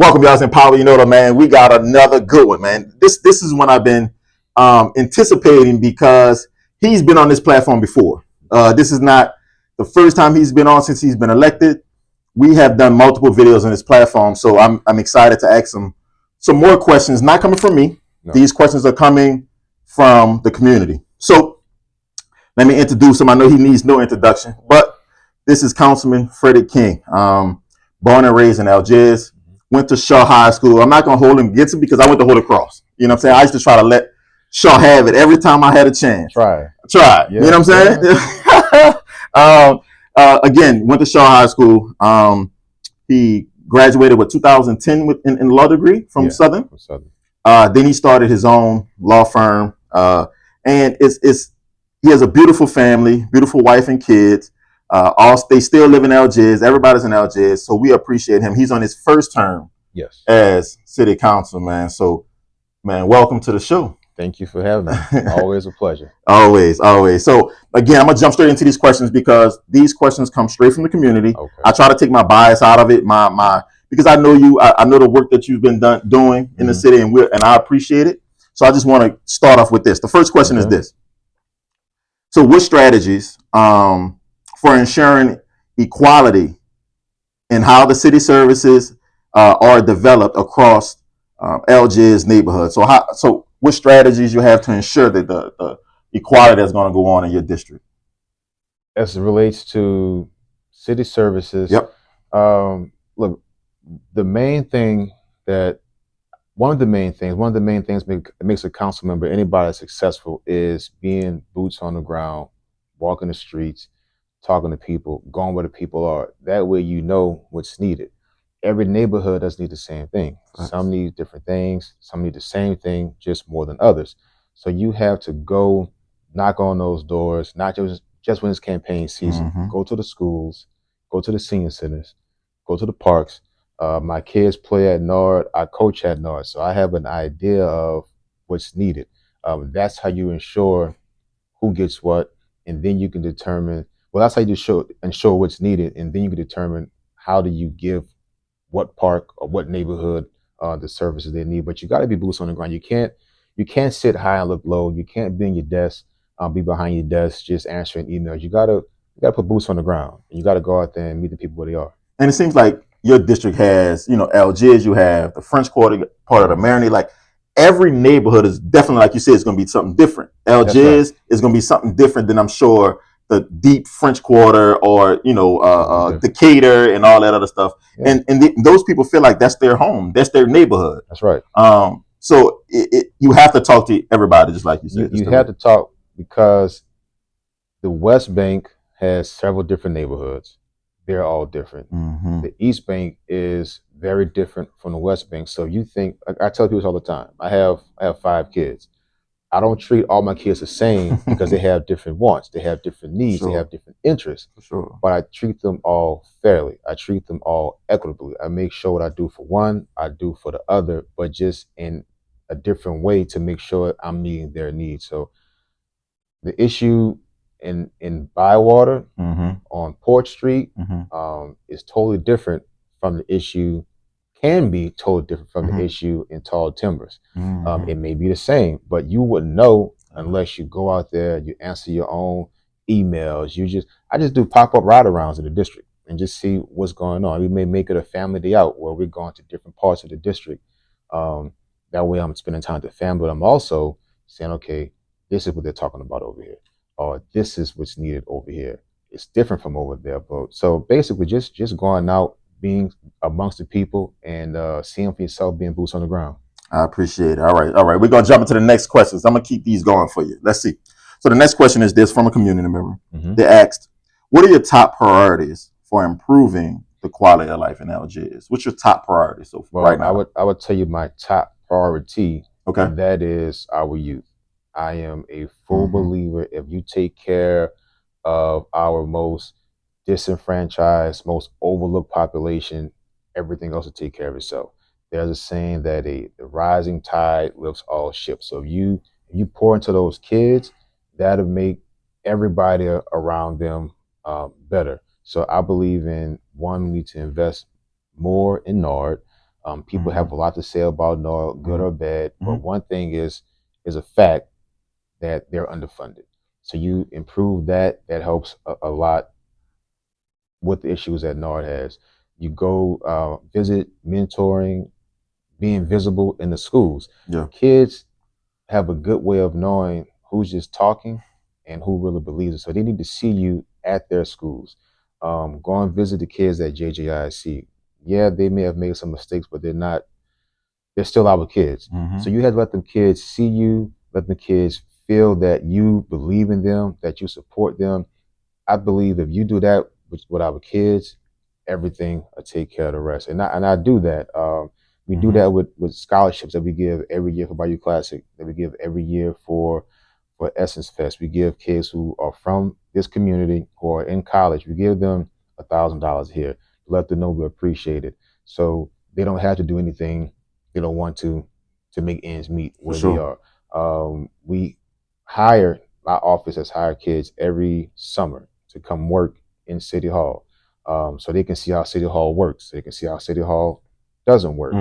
Welcome, y'all, in Power. You know what, man. We got another good one, man. This is one I've been anticipating because he's been on this platform before. This is not the first time he's been on since he's been elected. We have done multiple videos on this platform, so I'm excited to ask him some more questions. Not coming from me. No. These questions are coming from the community. So let me introduce him. I know he needs no introduction, but this is Councilman Freddie King. Born and raised in Algiers. Went to Shaw High School. I'm not going to hold him against him because I went to Holy Cross. You know what I'm saying? I used to try to let Shaw have it every time I had a chance. Try. Yeah, you know what I'm saying? Again, went to Shaw High School. He graduated with 2010 in law degree from Southern. Then he started his own law firm. And he has a beautiful family, beautiful wife and kids. They still live in Algiers. Everybody's in Algiers, so we appreciate him. He's on his first term as city council, man. So, man, welcome to the show. Thank you for having me. Always a pleasure. Always. So, again, I'm going to jump straight into these questions because these questions come straight from the community. Okay. I try to take my bias out of it, because I know you. I know the work that you've been doing in the city, and I appreciate it. So I just want to start off with this. The first question is this. So what strategies for ensuring equality in how the city services are developed across Algiers neighborhoods. So what strategies you have to ensure that the equality that's going to go on in your district? As it relates to city services, look, one of the main things that makes a council member, anybody successful, is being boots on the ground, walking the streets, talking to people, going where the people are. That way you know what's needed. Every neighborhood doesn't need the same thing. Some need different things. Some need the same thing, just more than others. So you have to go knock on those doors, not just when it's campaign season. Go to the schools, go to the senior centers, go to the parks. My kids play at Nord. I coach at Nord. So I have an idea of what's needed. That's how you ensure who gets what, and then you can determine. Well, that's how you ensure what's needed, and then you can determine how do you give what park or what neighborhood the services they need. But you got to be boots on the ground. You can't sit high and look low. You can't be in your desk, be behind your desk just answering emails. You gotta put boots on the ground, and you got to go out there and meet the people where they are. And it seems like your district has, Algiers. You have the French Quarter, part of the Maroney. Like every neighborhood is definitely, like you said, it's going to be something different. Algiers is going to be something different than I'm sure the deep French Quarter or Decatur and all that other stuff, and those people feel like that's their home, that's their neighborhood. That's right. So you have to talk to everybody, just like you said. You have to talk because the West Bank has several different neighborhoods. They're all different. The East Bank is very different from the West Bank. So you think, I tell people this all the time. I have 5 kids. I don't treat all my kids the same because they have different wants, they have different needs, they have different interests. But I treat them all fairly. I treat them all equitably. I make sure what I do for one, I do for the other, but just in a different way to make sure I'm meeting their needs. So the issue in Bywater on Port Street is totally different from the issue. Can be totally different from the issue in Tall Timbers. It may be the same, but you wouldn't know unless you go out there, you answer your own emails. I just do pop-up ride-arounds in the district and just see what's going on. We may make it a family day out where we're going to different parts of the district. That way I'm spending time with the family, but I'm also saying, okay, this is what they're talking about over here, or this is what's needed over here. It's different from over there. But so basically just going out, being amongst the people and seeing for yourself, being boots on the ground. I appreciate it. All right. We're going to jump into the next questions. I'm going to keep these going for you. Let's see. So the next question is this from a community member. They asked, what are your top priorities for improving the quality of life in Algiers? What's your top priority so far right now? I would tell you my top priority, and that is our youth. I am a full believer if you take care of our most disenfranchised, most overlooked population, everything else will take care of itself. There's a saying that the rising tide lifts all ships. So if you pour into those kids, that'll make everybody around them better. So I believe in, one, we need to invest more in NARD. People have a lot to say about NORD, good or bad, but Mm-hmm. one thing is a fact that they're underfunded. So you improve that, that helps a lot with the issues that NORD has. You go visit, mentoring, being visible in the schools. Yeah. Kids have a good way of knowing who's just talking and who really believes it. So they need to see you at their schools. Go and visit the kids at JJIC. Yeah, they may have made some mistakes, but they're still our kids. Mm-hmm. So you have to let them kids see you, let the kids feel that you believe in them, that you support them. I believe if you do that with our kids, everything will take care of the rest. And I do that. We do that with scholarships that we give every year for Bayou Classic, that we give every year for Essence Fest. We give kids who are from this community who are in college, we give them $1,000 here. Let them know we appreciate it. So they don't have to do anything they don't want to make ends meet where they are. We hire, my office has hired kids every summer to come work in City Hall, so they can see how City Hall works. They can see how City Hall doesn't work.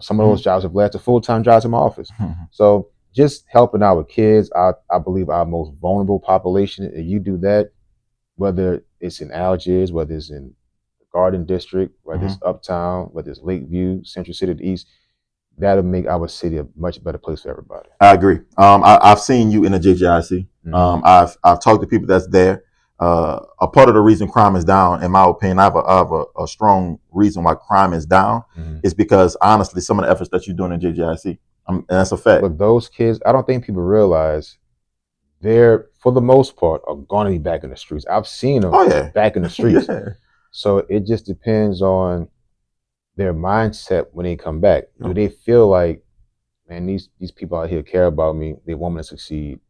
Some of those jobs have led to full-time jobs in my office. So just helping our kids, I believe our most vulnerable population. If you do that, whether it's in Algiers, whether it's in the Garden District, whether it's Uptown, whether it's Lakeview, Central City, the East, that'll make our city a much better place for everybody. I agree. I've seen you in the JJIC. I've talked to people that's there. A part of the reason crime is down, in my opinion, I have a strong reason why crime is down, is because honestly, some of the efforts that you're doing in JJIC, and that's a fact. But those kids, I don't think people realize they're, for the most part, are going to be back in the streets. I've seen them back in the streets. So it just depends on their mindset when they come back. Do they feel like, man, these people out here care about me, they want me to succeed,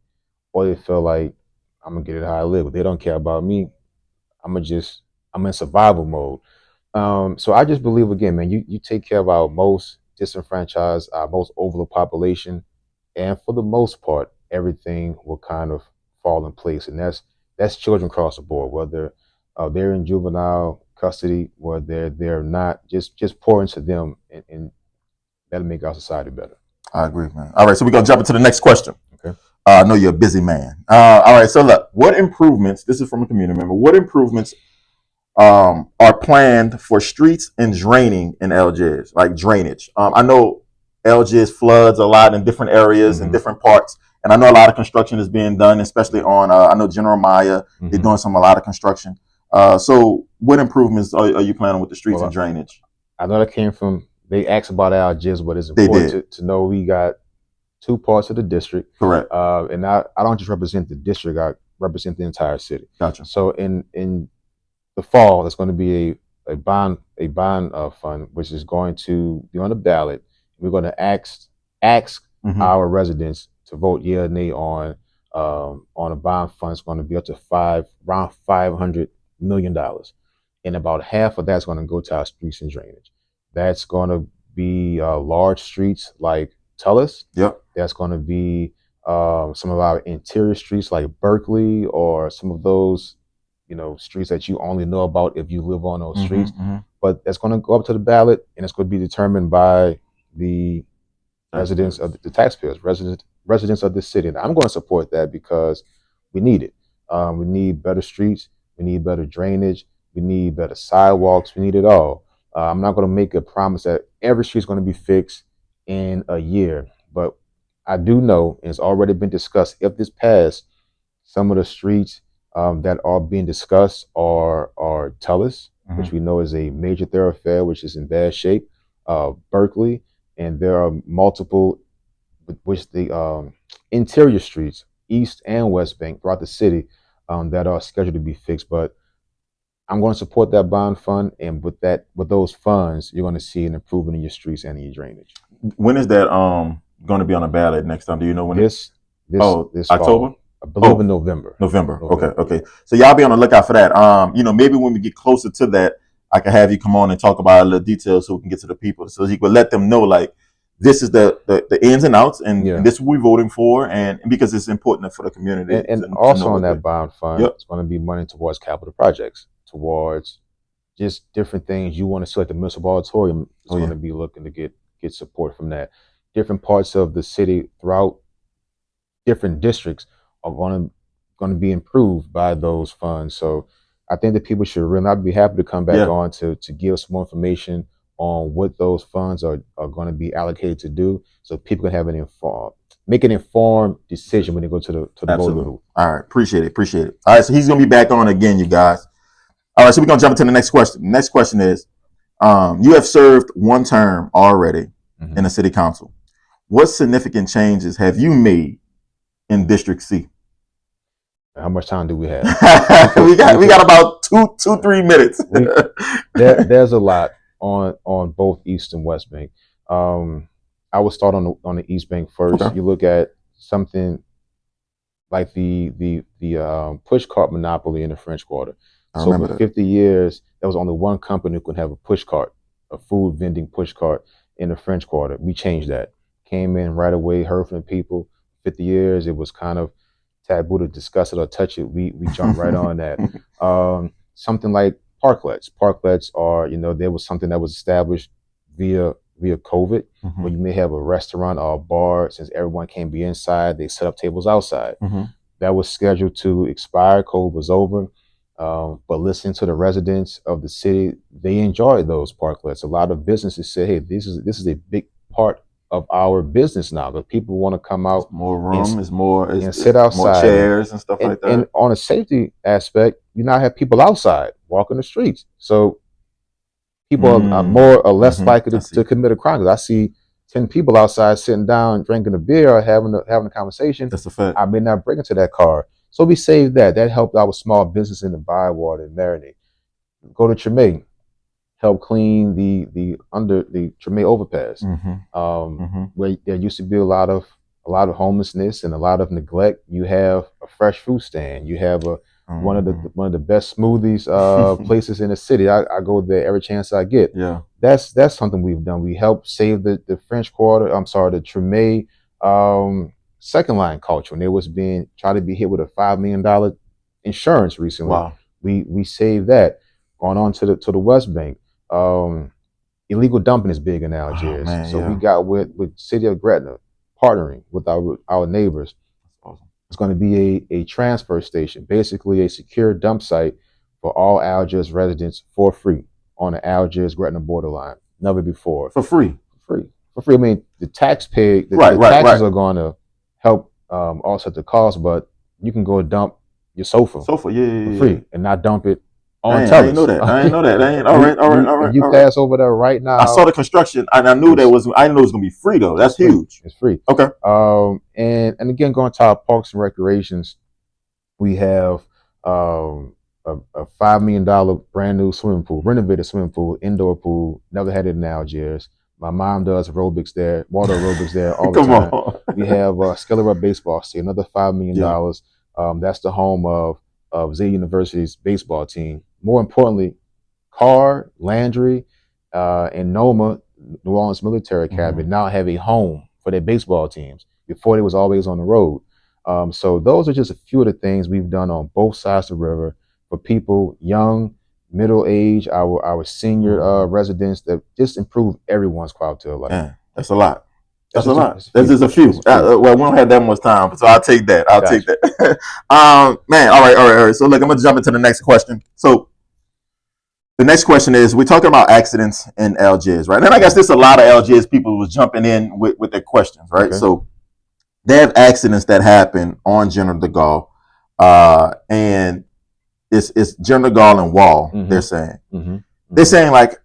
or they feel like I'm gonna get it how I live. If they don't care about me, I'm in survival mode. So I just believe, again, man, you take care of our most disenfranchised, our most overlooked population, and for the most part, everything will kind of fall in place. And that's children across the board, whether they're in juvenile custody, whether they're not, just pour into them, and that'll make our society better. I agree, man. All right, so we're gonna jump into the next question. Okay. I know you're a busy man. All right, so look, what improvements? This is from a community member. What improvements are planned for streets and draining in Algiers, like drainage? I know Algiers floods a lot in different areas and different parts, and I know a lot of construction is being done, especially on. I know General Maya, they're doing a lot of construction. So, what improvements are you planning with the streets and drainage? I know that came from. They asked about Algiers, but it's important to know we got two parts of the district. Correct. And I don't just represent the district; I represent the entire city. Gotcha. So in the fall, there's going to be a bond fund, which is going to be on the ballot. We're going to ask our residents to vote yeah or nay on a bond fund. It's going to be up to around $500 million, and about half of that's going to go to our streets and drainage. That's going to be large streets like Tullis. Yep. That's going to be some of our interior streets like Berkeley, or some of those, streets that you only know about if you live on those streets. But that's going to go up to the ballot, and it's going to be determined by the residents of the taxpayers, residents of this city. And I'm going to support that because we need it. We need better streets. We need better drainage. We need better sidewalks. We need it all. I'm not going to make a promise that every street is going to be fixed in a year, but I do know, and it's already been discussed, if this passed, some of the streets that are being discussed are Tullis, which we know is a major thoroughfare, which is in bad shape, Berkeley, and there are multiple, which the interior streets, East and West Bank, throughout the city, that are scheduled to be fixed. But I'm going to support that bond fund, and with those funds, you're going to see an improvement in your streets and in your drainage. When is that going to be on the ballot next time? Do you know when? This October? Fall. I believe in November. November. Okay. So y'all be on the lookout for that. Maybe when we get closer to that, I can have you come on and talk about a little details so we can get to the people, so you can let them know, like, this is the ins and outs, and this is what we're voting for, and because it's important for the community. And also on that bond fund, it's going to be money towards capital projects, towards just different things you want to see. Like the municipal auditorium is going to be looking to get support from that. Different parts of the city throughout different districts are going to be improved by those funds. So I think that people should really. I'd be happy to come back on to give some more information on what those funds are going to be allocated to do, so people can have make an informed decision when they go to the voting booth. All right, appreciate it. All right, so he's going to be back on again, you guys. All right, so we're going to jump into the next question. The next question is, you have served one term already in the city council. What significant changes have you made in District C? How much time do we have? we got about 3 minutes. There's a lot on both East and West Bank. I will start on the East Bank first. Okay. You look at something like the push cart monopoly in the French Quarter. So for 50 years, there was only one company who could have a push cart, a food vending push cart in the French Quarter. We changed that. Came in right away, heard from the people. 50 years, it was kind of taboo to discuss it or touch it. We jumped right on that. Something like parklets. Parklets are, there was something that was established via COVID, where you may have a restaurant or a bar. Since everyone can't be inside, they set up tables outside. That was scheduled to expire. COVID was over. But listening to the residents of the city, they enjoyed those parklets. A lot of businesses say, hey, this is a big part of our business now. But people want to come out. It's more room, and sit outside. More chairs and stuff like that. And on a safety aspect, you now have people outside walking the streets. So people are more or less likely to commit a crime. Because I see 10 people outside sitting down, drinking a beer, or having a conversation. That's a fact. I may not break into that car. So we saved that. That helped our small business in the Bywater and Marinate. Go to Treme, help clean the Treme overpass, where there used to be a lot of homelessness and a lot of neglect. You have a fresh fruit stand. You have one of the best smoothies places in the city. I go there every chance I get. Yeah, that's something we've done. We helped save the French Quarter. The Treme second line culture when they was tried to be hit with a $5 million insurance recently. Wow. We saved that. Going on to the West Bank, illegal dumping is big in Algiers. We got with City of Gretna partnering with our neighbors. Awesome. It's going to be a transfer station, basically a secure dump site for all Algiers residents for free on the Algiers-Gretna borderline. Never before. For free. I mean, the taxes are going to help offset the cost, but you can go dump your sofa for free and not dump it on I didn't know that. All right. You pass over there right now. I saw the construction, and I knew I didn't know it was gonna be free though. That's huge. It's free. Okay. And again, going to our parks and recreations, we have a $5 million brand new swimming pool, renovated swimming pool, indoor pool. Never had it in Algiers. My mom does aerobics there, water aerobics there all the time. On. We have Skeletor baseball stadium, another $5 million. That's the home of Zay University's baseball team. More importantly, Carr, Landry, and Noma, New Orleans Military Academy, now have a home for their baseball teams. Before they was always on the road. So those are just a few of the things we've done on both sides of the river for people young, middle age, our senior residents, that just improve everyone's quality of life. Yeah, that's a lot. That's just a few. Well, we don't have that much time, so I'll take that. Take that. Man, all right. So look, I'm gonna jump into the next question. So the next question is, we're talking about accidents in Algiers, right? And I guess there's a lot of Algiers people was jumping in with their questions, right? Okay. So they have accidents that happen on General de Gaulle, and it's General de Gaulle and Wall. They're saying they're saying like,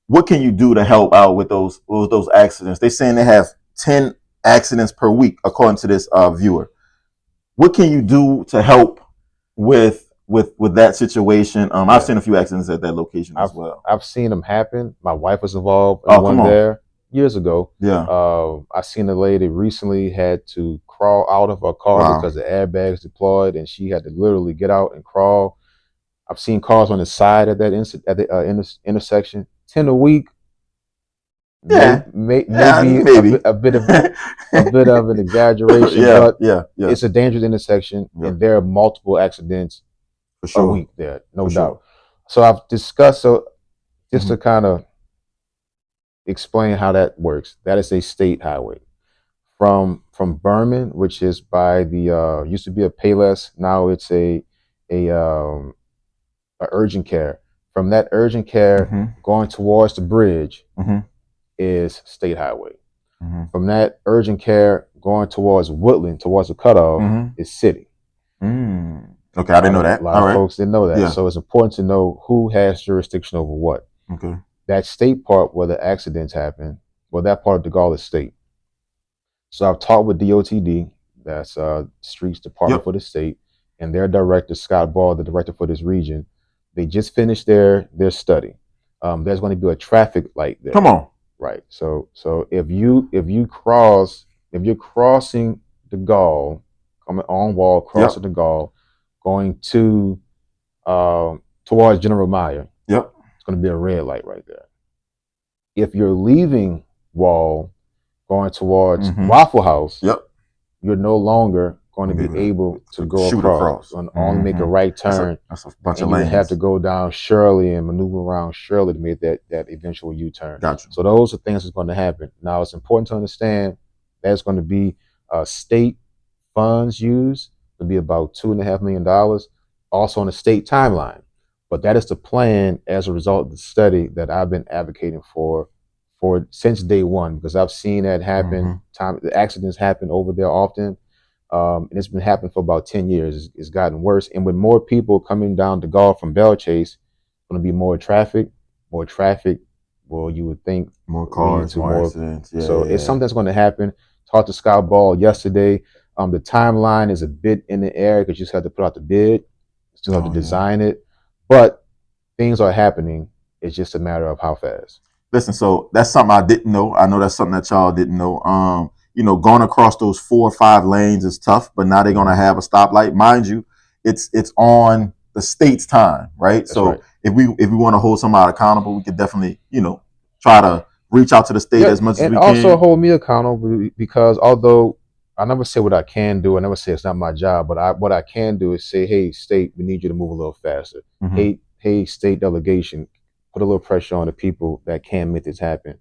what can you do to help out with those accidents? They're saying they have 10 accidents per week, according to this viewer. What can you do to help with that situation? I've seen a few accidents at that location as well. I've seen them happen. My wife was involved in one there years ago. Yeah. I seen a lady recently had to crawl out of her car because the airbags deployed, and she had to literally get out and crawl. I've seen cars on the side at that intersection. 10 a week. Yeah, maybe. A bit of an exaggeration. But it's a dangerous intersection, and there are multiple accidents a week there, no doubt. So I've discussed. So just to kind of explain how that works. That is a state highway from Berman, which is by the used to be a Payless, now it's a urgent care. From that urgent care going towards the bridge is state highway. From that urgent care going towards Woodland, towards the cutoff, is city. Okay, I didn't know that. A lot of folks didn't know that. Yeah. So it's important to know who has jurisdiction over what. Okay. That state part where the accidents happen, well, that part of DeGaulle is state. So I've talked with DOTD, that's Streets Department for the state, and their director, Scott Ball, the director for this region. They just finished their study. There's going to be a traffic light there. Come on. Right. So if you're crossing DeGaulle, coming on Wall, crossing DeGaulle, going to towards General Meyer, it's going to be a red light right there. If you're leaving Wall, going towards Waffle House, you're no longer going to be able to go across. You're going to only make a right turn. That's a bunch of lanes. lanes. You have to go down Shirley and maneuver around Shirley to make that eventual U-turn. Gotcha. So those are things that's going to happen. Now, it's important to understand there's going to be state funds used. It'll be about $2.5 million, also on the state timeline. But that is the plan as a result of the study that I've been advocating for since day one, because I've seen that happen. The accidents happen over there often. And it's been happening for about 10 years. It's gotten worse. And with more people coming down to Gulf from Bell Chase, going to be more traffic. Well, you would think more cars, more accidents. So it's something that's going to happen. Talked to Scott Ball yesterday. The timeline is a bit in the air because you just have to put out the bid. Still have to design it. But things are happening. It's just a matter of how fast. Listen, so that's something I didn't know. I know that's something that y'all didn't know. Going across those 4 or 5 lanes is tough, but now they're gonna have a stoplight. Mind you, it's on the state's time, right? That's so right. if we want to hold somebody accountable, we could definitely, try to reach out to the state as much as we can. And also hold me accountable, because although I never say what I can do, I never say it's not my job, but what I can do is say, hey, state, we need you to move a little faster. Hey, state delegation, put a little pressure on the people that can make this happen.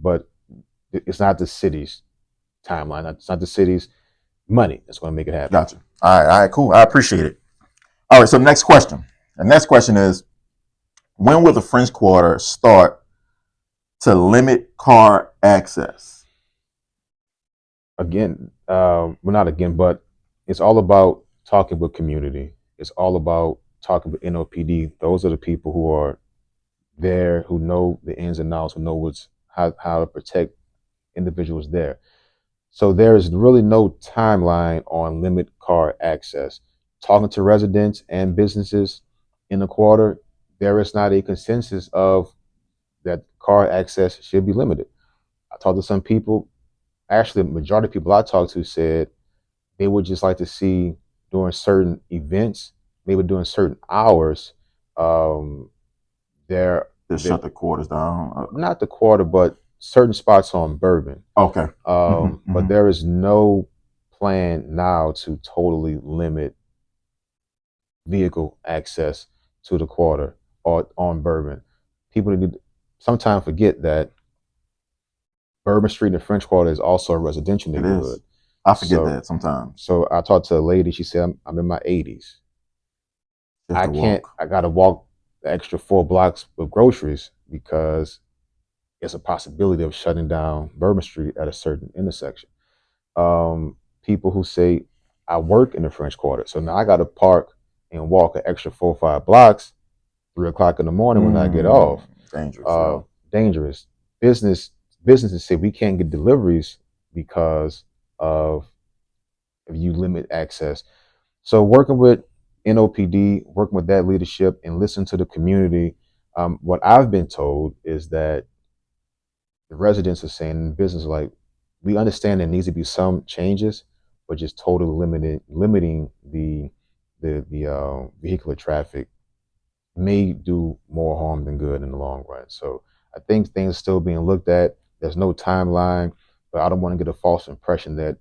But it's not the city's timeline. It's not the city's money that's going to make it happen. Gotcha. All right, cool. I appreciate it. All right, so next question. The next question is, when will the French Quarter start to limit car access? Again, well, not again, but it's all about talking with community. It's all about talking with NOPD. Those are the people who are there, who know the ins and outs, who know how to protect individuals there. So there is really no timeline on limit car access. Talking to residents and businesses in the quarter, there is not a consensus of that car access should be limited. I talked to some people, actually the majority of people I talked to said they would just like to see during certain events, maybe during certain hours, They shut the quarters down. Not the quarter, but certain spots on Bourbon. Okay. But there is no plan now to totally limit vehicle access to the quarter or on Bourbon. People need to sometimes forget that Bourbon Street in the French Quarter is also a residential neighborhood. I forget that sometimes. So I talked to a lady. She said, I'm in my 80s. I got to walk the extra 4 blocks with groceries because it's a possibility of shutting down Bourbon Street at a certain intersection. People who say, I work in the French Quarter, so now I got to park and walk an extra 4 or 5 blocks, 3 o'clock in the morning when I get off. Dangerous. Dangerous. Businesses say we can't get deliveries because of if you limit access. So working with NOPD, working with that leadership and listen to the community, what I've been told is that the residents are saying, business like, we understand there needs to be some changes, but just totally limiting the vehicular traffic may do more harm than good in the long run. So I think things are still being looked at. There's no timeline, but I don't want to get a false impression that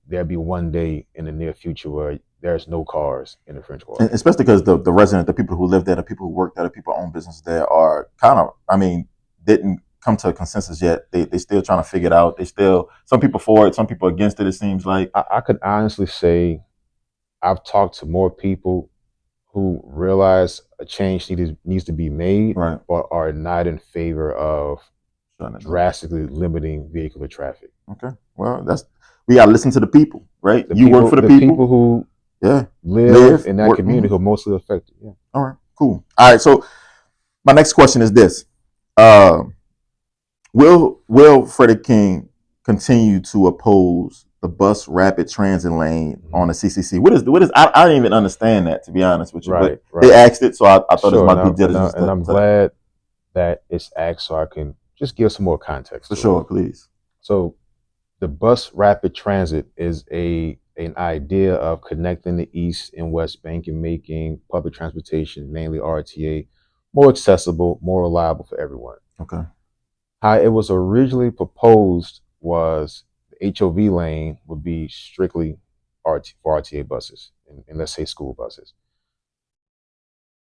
there'll be one day in the near future where there's no cars in the French Quarter. And especially because the resident, the people who live there, the people who work there, the people who own business there are kind of, I mean, didn't come to a consensus yet. They still trying to figure it out. They still, some people for it, some people against it, it seems like. I could honestly say I've talked to more people who realize a change needs to be made, Right. but are not in favor of drastically limiting vehicular traffic. Okay. Well, we gotta listen to the people, right? You work for the people who live in that community who are mostly affected. Yeah. All right, cool. All right, so my next question is this. Will Freddie King continue to oppose the bus rapid transit lane on the CCC? What is I didn't even understand that, to be honest with you. Right, but they asked it, so I thought it was my due diligence. And I'm glad that it's asked so I can just give some more context. For sure, please. So the bus rapid transit is an idea of connecting the East and West Bank and making public transportation, mainly RTA, more accessible, more reliable for everyone. Okay. How it was originally proposed was the HOV lane would be strictly for RTA buses and let's say school buses.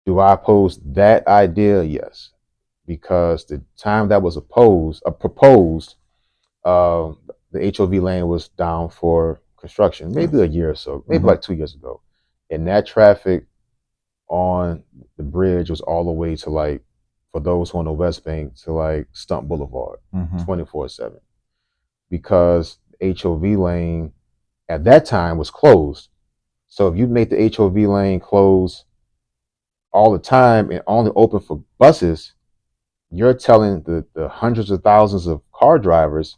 Do I oppose that idea? Yes, because the time that was proposed, the HOV lane was down for construction, maybe a year or so, maybe like 2 years ago, and that traffic on the bridge was all the way to like, for those who on the West Bank, to like Stump Boulevard, 24/7, because HOV lane at that time was closed. So if you make the HOV lane close all the time and only open for buses, you're telling the hundreds of thousands of car drivers,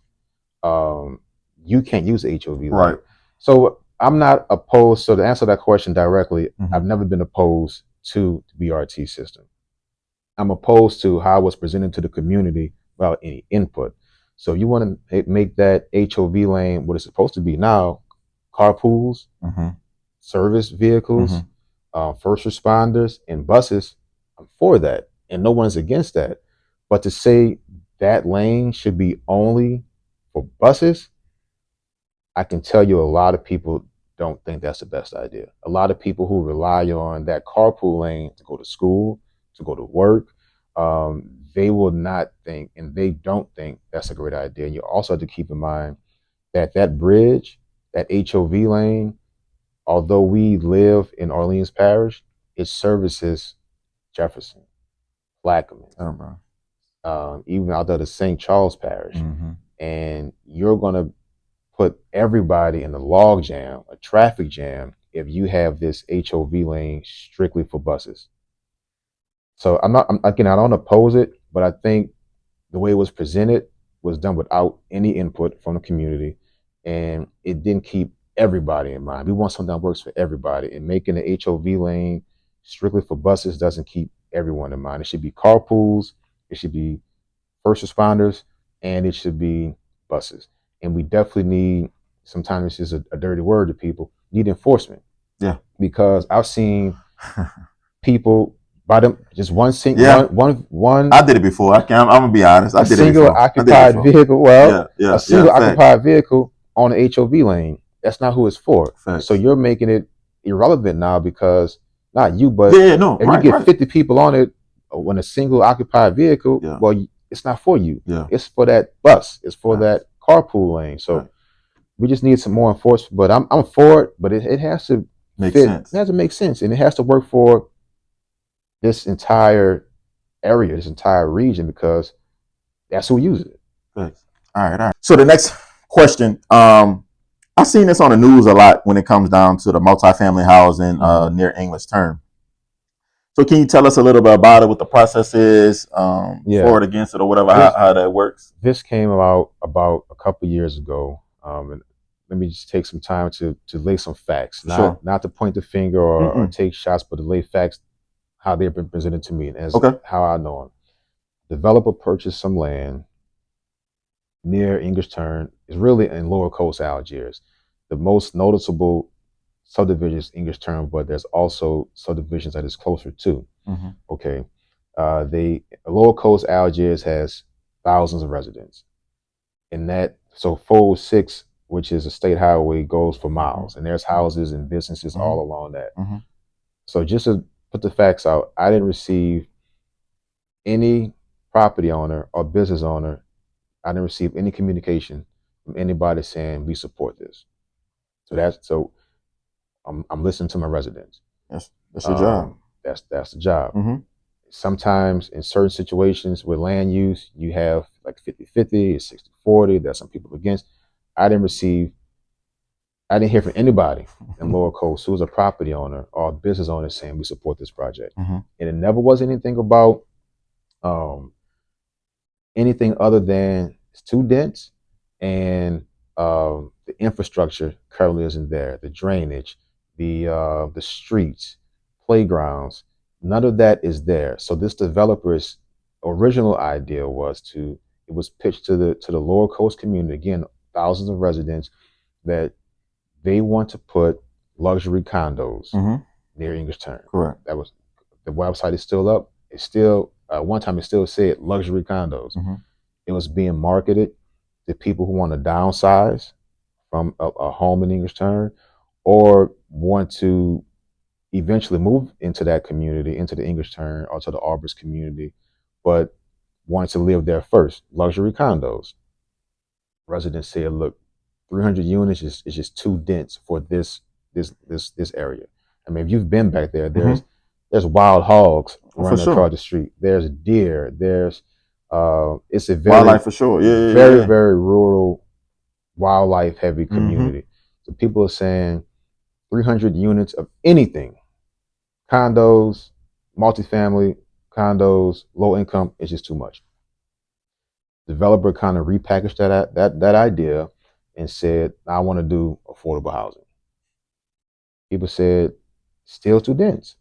you can't use the HOV lane. Right. So I'm not opposed. So to answer that question directly, I've never been opposed to the BRT system. I'm opposed to how it was presented to the community without any input. So if you want to make that HOV lane what it's supposed to be now, carpools, service vehicles, first responders, and buses, I'm for that. And no one's against that. But to say that lane should be only for buses, I can tell you a lot of people don't think that's the best idea. A lot of people who rely on that carpool lane to go to school, to go to work, they will not think, and they don't think that's a great idea. And you also have to keep in mind that that bridge, that HOV lane, although we live in Orleans Parish, it services Jefferson, Plaquemine, even out there to St. Charles Parish. And you're going to put everybody in a log jam, a traffic jam, if you have this HOV lane strictly for buses. So I don't oppose it, but I think the way it was presented was done without any input from the community, and it didn't keep everybody in mind. We want something that works for everybody, and making the HOV lane strictly for buses doesn't keep everyone in mind. It should be carpools, it should be first responders, and it should be buses. And we definitely need, sometimes it's just a dirty word to people, need enforcement. Yeah. Because I've seen people by them just one. I did it before. I'm gonna be honest. I did it before. A single occupied vehicle. Well, a single occupied vehicle on the HOV lane. That's not who it's for. Facts. So you're making it irrelevant now because not you, but if you get 50 people on it when a single occupied vehicle, well, it's not for you. Yeah. It's for that bus. It's for that carpool lane. So we just need some more enforcement. But I'm for it. But it has to make sense. It has to make sense, and it has to work for this entire area, this entire region, because that's who uses it. All right. So the next question, I've seen this on the news a lot when it comes down to the multifamily housing near English Term. So can you tell us a little bit about it, what the process is, for it, against it, or whatever, how that works? This came about a couple years ago, and let me just take some time to lay some facts, not to point the finger or take shots, but to lay facts how they've been presented to me and as how I know them. Developer purchased some land near English Turn. Is really in Lower Coast, Algiers. The most noticeable subdivision is English Turn, but there's also subdivisions that is closer to. Okay, Lower Coast, Algiers has thousands of residents, and that so 406 which is a state highway, goes for miles, and there's houses and businesses all along that. So just to put the facts out, I didn't receive any property owner or business owner. I didn't receive any communication from anybody saying we support this. So I'm listening to my residents. That's your job. That's the job. Sometimes in certain situations with land use, you have like 50-50, 60-40. There's some people against. I didn't hear from anybody in Lower Coast who was a property owner or a business owner saying we support this project. And it never was anything about anything other than it's too dense, and the infrastructure currently isn't there. The drainage, the streets, playgrounds, none of that is there. So this developer's original idea it was pitched to the Lower Coast community, again, thousands of residents, that they want to put luxury condos near English Turn. Correct. That was, the website is still up. It's still one time it still said luxury condos. It was being marketed to people who want to downsize from a home in English Turn, or want to eventually move into that community, into the English Turn or to the Arbors community, but want to live there first. Luxury condos. Residents said, look, 300 units is just too dense for this area. I mean, if you've been back there, there's wild hogs running across the street. There's deer. There's it's a very wildlife for sure. Very rural, wildlife heavy community. So people are saying 300 units of anything, condos, multifamily, condos, low income, is just too much. Developer kind of repackaged that idea and said, I want to do affordable housing. People said, still too dense.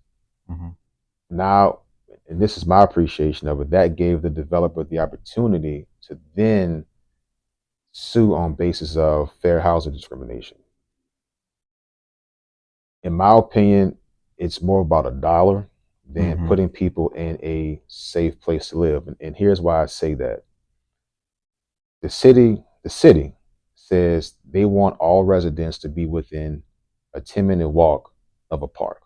Now, and this is my appreciation of it, that gave the developer the opportunity to then sue on basis of fair housing discrimination. In my opinion, it's more about a dollar than putting people in a safe place to live. And here's why I say that. The city says they want all residents to be within a 10-minute walk of a park.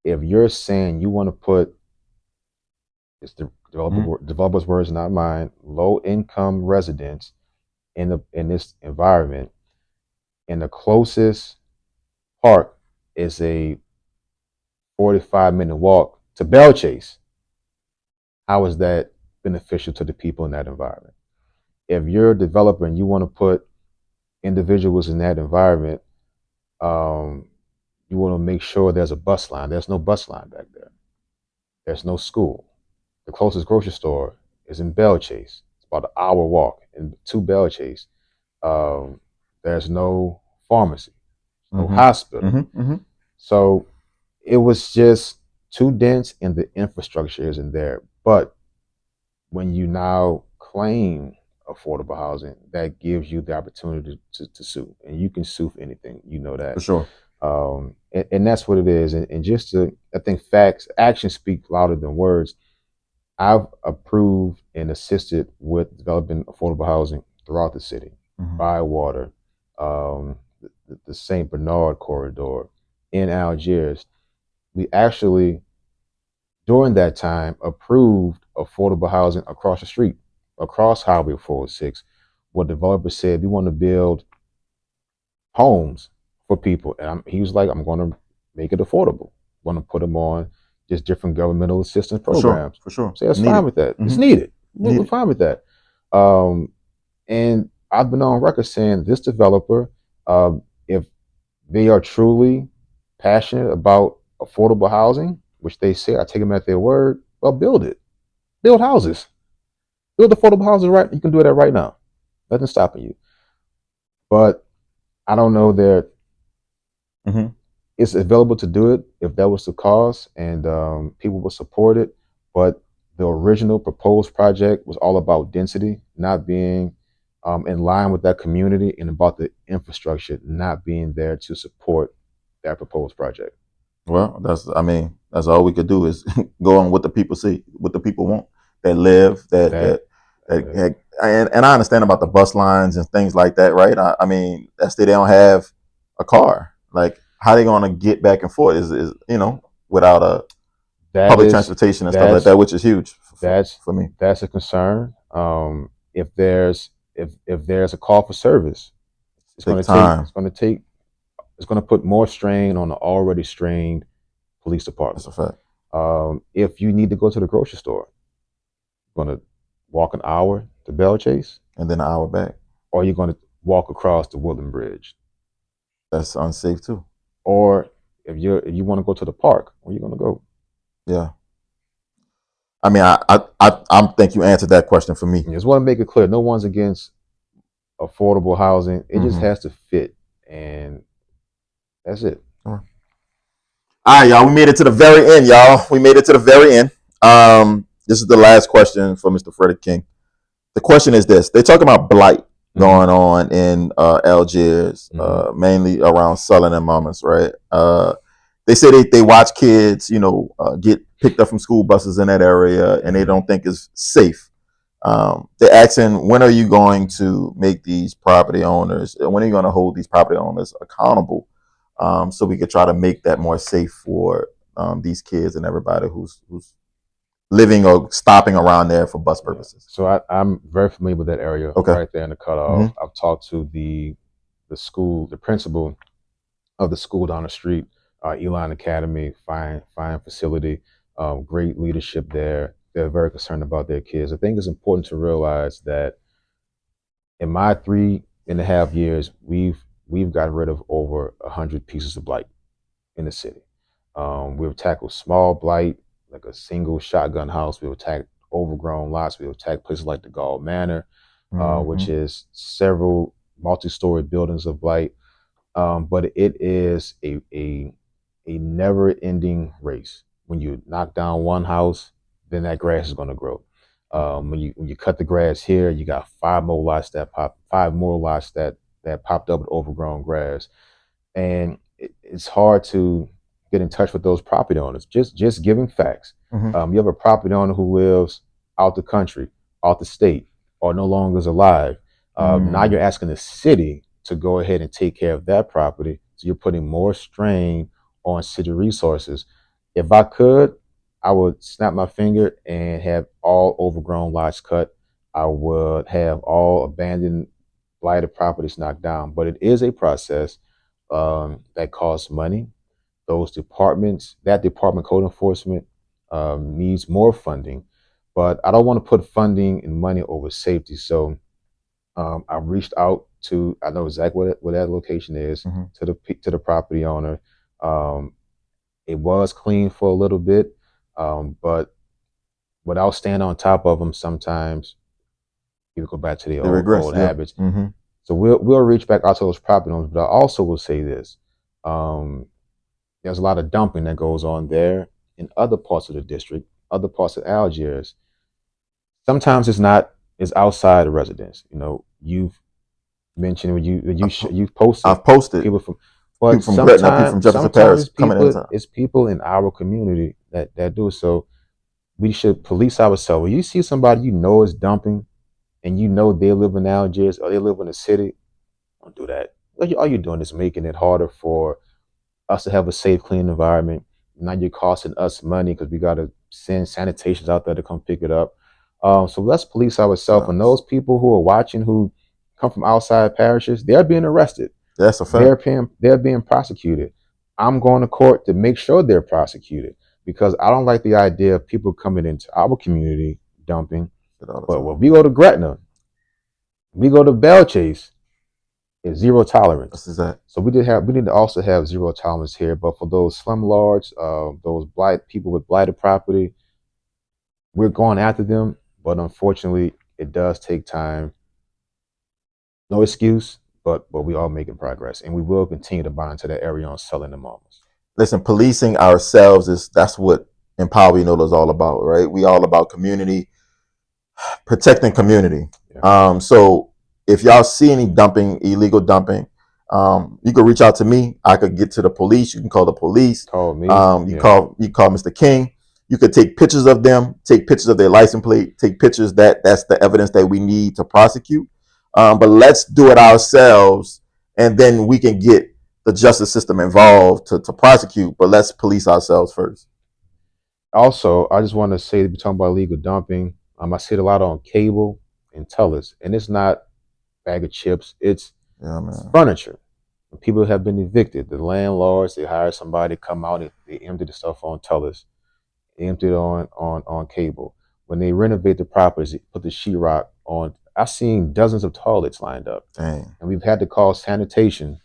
If you're saying you want to put, it's the developer's words, not mine, low income residents in this environment, and the closest park is a 45-minute walk to Bell Chase, how is that beneficial to the people in that environment? If you're a developer and you want to put individuals in that environment, you want to make sure there's a bus line. There's no bus line back there. There's no school. The closest grocery store is in Bell Chase. It's about an hour walk to Bell Chase. There's no pharmacy, no hospital. So it was just too dense, and the infrastructure isn't there. But when you now claim affordable housing, that gives you the opportunity to sue, and you can sue for anything. You know that for sure. And that's what it is. And just to, I think actions speak louder than words. I've approved and assisted with developing affordable housing throughout the city, Bywater, the St. Bernard corridor, in Algiers. We actually, during that time, approved affordable housing across the street, across Highway 406, where developers said, we want to build homes for people. And he was like, I'm going to make it affordable. I'm going to put them on just different governmental assistance programs. For sure. So that's fine with that. It's needed. We're fine with that. And I've been on record saying this developer, if they are truly passionate about affordable housing, which they say, I take them at their word, well, build it. Build houses. Build affordable houses, right? You can do that right now. Nothing's stopping you. But I don't know that it's available to do it if that was the cause, and people would support it. But the original proposed project was all about density, not being in line with that community, and about the infrastructure not being there to support that proposed project. Well, that's all we could do is go on what the people see, what the people want, that live, that And I understand about the bus lines and things like that, right? I mean, that's they don't have a car. Like, how they going to get back and forth is without a public transportation and stuff like that, which is huge for me. That's a concern. If there's a call for service, it's going to put more strain on the already strained police department. That's a fact. If you need to go to the grocery store, you're going to walk an hour to Bell Chase and then an hour back, or you're going to walk across the Woodland Bridge. That's unsafe too. Or if you want to go to the park, where you going to go? Yeah. I mean, I think you answered that question for me. I just want to make it clear: no one's against affordable housing. It just has to fit, and that's it. All right, y'all. We made it to the very end, y'all. We made it to the very end. This is the last question for Mr. Freddie King. The question is this: they're talking about blight going on in Algiers, mainly around Sullen and Mamas, right? They say they watch kids, get picked up from school buses in that area, and they don't think it's safe. They're asking, when are you going to make these property owners, when are you going to hold these property owners accountable, so we could try to make that more safe for these kids and everybody who's living or stopping around there for bus purposes. So I'm very familiar with that area, right there in the cutoff. I've talked to the principal of the school down the street, Elon Academy, fine facility, great leadership there. They're very concerned about their kids. I think it's important to realize that in my 3.5 years, we've gotten rid of over 100 pieces of blight in the city. We've tackled small blight, like a single shotgun house. We've attacked overgrown lots. We've attacked places like the Gall Manor, which is several multi-story buildings of blight. But it is a never-ending race. When you knock down one house, then that grass is going to grow. When you cut the grass here, you got 5 more lots that popped up with overgrown grass, and it's hard to get in touch with those property owners. Just giving facts. You have a property owner who lives out the country, out the state, or no longer is alive. Now you're asking the city to go ahead and take care of that property. So you're putting more strain on city resources. If I could, I would snap my finger and have all overgrown lots cut. I would have all abandoned, blighted properties knocked down. But it is a process that costs money. That department, code enforcement, needs more funding. But I don't want to put funding and money over safety. So I reached out to, I know exactly what that location is, to the property owner. It was clean for a little bit, but without staying on top of them, sometimes people go back to their old habits. So we'll reach back out to those property owners. But I also will say this: there's a lot of dumping that goes on there in other parts of the district, other parts of Algiers. Sometimes it's outside the residence. You've mentioned when you've posted. I've posted people from Gretna, people from Jefferson Parish coming in. It's people in our community that do it. So we should police ourselves. When you see somebody is dumping, and they live in Algiers or they live in a city, don't do that. All you're doing is making it harder for us to have a safe, clean environment. Now you're costing us money because we got to send sanitations out there to come pick it up. So let's police ourselves. And those people who are watching, who come from outside parishes, they're being arrested. That's a fact. They're being prosecuted. I'm going to court to make sure they're prosecuted, because I don't like the idea of people coming into our community dumping. But when we go to Gretna, we go to Bell Chase, it's zero tolerance. So we need to also have zero tolerance here. But for those slumlords, those people with blighted property, we're going after them. But unfortunately, it does take time. No excuse, but we are making progress, and we will continue to bind to that area on Sullen and Mamas. Listen, policing ourselves that's what Empower is all about, right? We all about community, protecting community. So if y'all see any illegal dumping, you can reach out to me. I could get to the police. You can call the police. Call me. You call Mr. King. You could take pictures of them, take pictures of their license plate, take pictures that's the evidence that we need to prosecute. But let's do it ourselves, and then we can get the justice system involved to prosecute. But let's police ourselves first. Also, I just want to say, we're talking about illegal dumping. I see it a lot on cable and tellers, and it's not bag of chips. It's furniture. People have been evicted. The landlords, they hire somebody to come out, they empty the stuff on tellers, they empty it on cable. When they renovate the properties, they put the sheetrock on. I've seen dozens of toilets lined up. Dang. And we've had to call sanitation.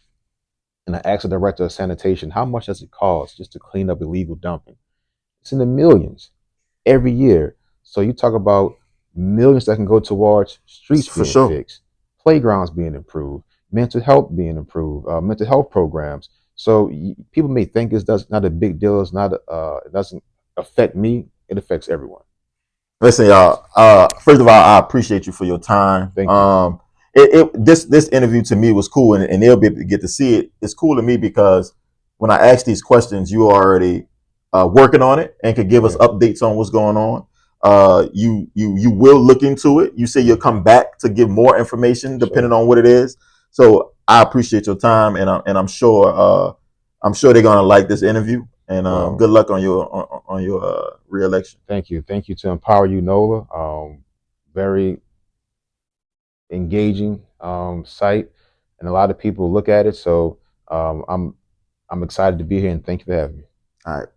And I asked the director of sanitation, how much does it cost just to clean up illegal dumping? It's in the millions every year. So you talk about millions that can go towards streets For being sure. fixed, playgrounds being improved, mental health being improved, mental health programs. So people may think it's not a big deal. It's not. It doesn't affect me. It affects everyone. Listen, y'all. First of all, I appreciate you for your time. Thank you. This interview to me was cool, and they'll be able to get to see it. It's cool to me because when I ask these questions, you are already working on it and could give us updates on what's going on. You will look into it. You say you'll come back to give more information depending on what it is. So I appreciate your time, and I'm sure they're gonna like this interview. And good luck on your re-election. Thank you. Thank you to Empower You, NOLA. Very engaging site, and a lot of people look at it. So I'm excited to be here, and thank you for having me. All right.